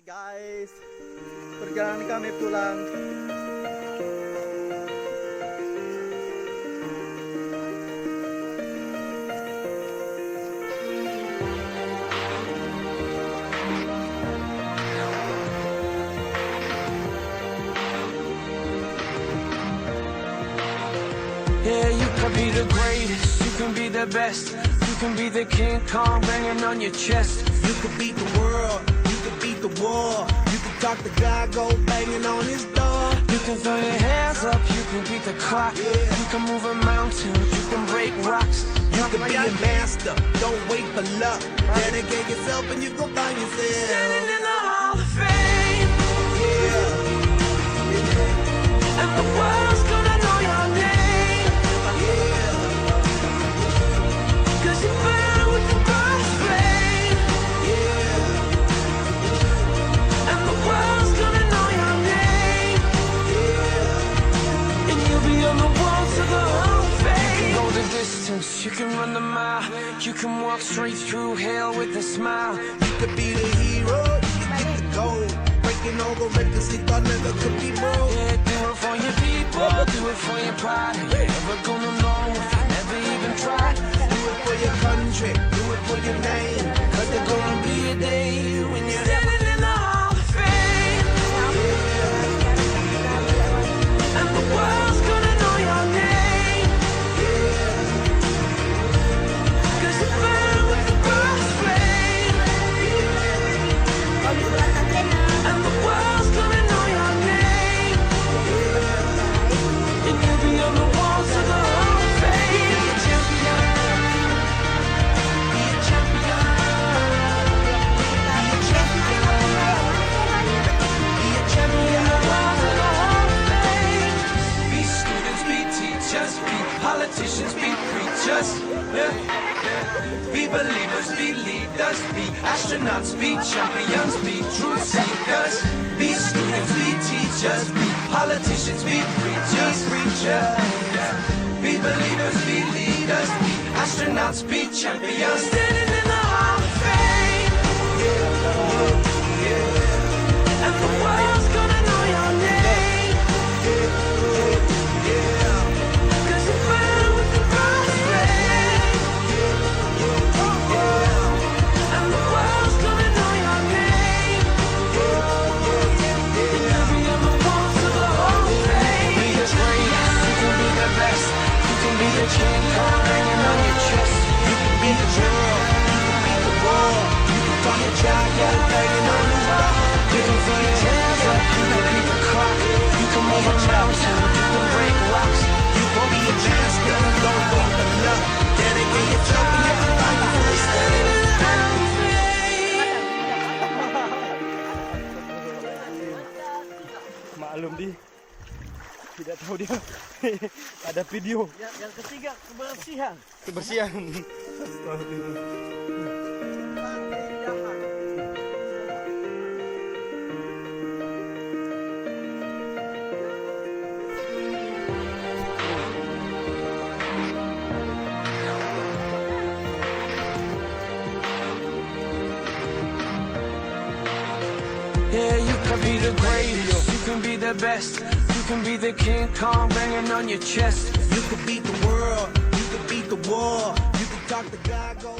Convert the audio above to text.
Guys, perjalanan kami pulang. Yeah, you could be the greatest, you can be the best, you can be the King Kong banging on your chest. You could beat the world, you could beat the war. You could talk to God, go banging on his door. You can throw your hands up, you can beat the clock. You can move a mountain, you can break rocks. You could be a master, don't wait for luck. Dedicate yourself and you go find yourself. Standing in the Hall of Fame, Yeah, and the world's gonna know your name. yeah, 'Cause you burn with the burst flame, yeah, and the world's gonna know your name. And you'll be on the walls of the Hall of Fame. You can go the distance, you can run the mile, you can walk straight through hell with a smile. You could be the hero, you can get the gold. Breaking all the records they thought never could be broke. Yeah, do it for your people, do it for your pride. You're never gonna know if you never even tried. Do it for your country, do it for your name. Cause there's gonna be a day when you're Standing in the Hall of Fame, and the world's gonna know your name. 'Cause you burn with the burst flame, and the world's gonna know your name. And you'll be on the walls of the Hall of Fame. Be a champion, be a champion, be a champion, be a champion. On the walls of the Hall of Fame. Be students, be teachers, be politicians, be preachers. Yeah. Be believers, be leaders, be astronauts, be champions, be truth seekers. Be students, be teachers, be politicians, be preachers, yeah. Be believers, be leaders, be astronauts, be champions. Standing in the Hall of Fame, and the world's gonna know your name. 'Cause you burn with the burst flame, and the world's gonna know your name. And you'll be on the walls of the Hall of Fame. Be the greatest, you can be the best, you can be the King Kong banging on your chest. You can be the hero, you can beat the war. You can talk to God, go banging on his door. You can throw your hands up, you can beat the clock. You can move a mountain, you can break rocks. You can be a master, don't wait for luck. Dedicate yourself and you can find yourself. Standing in the Hall of Fame. Maklum di, tidak tahu dia ada video Yang ketiga kebersihan. kebersihan. Astagfirullah. Yeah, you can be the greatest, you can be the best, you can be the King Kong banging on your chest. You could beat the world, you could beat the war. You could talk to God, go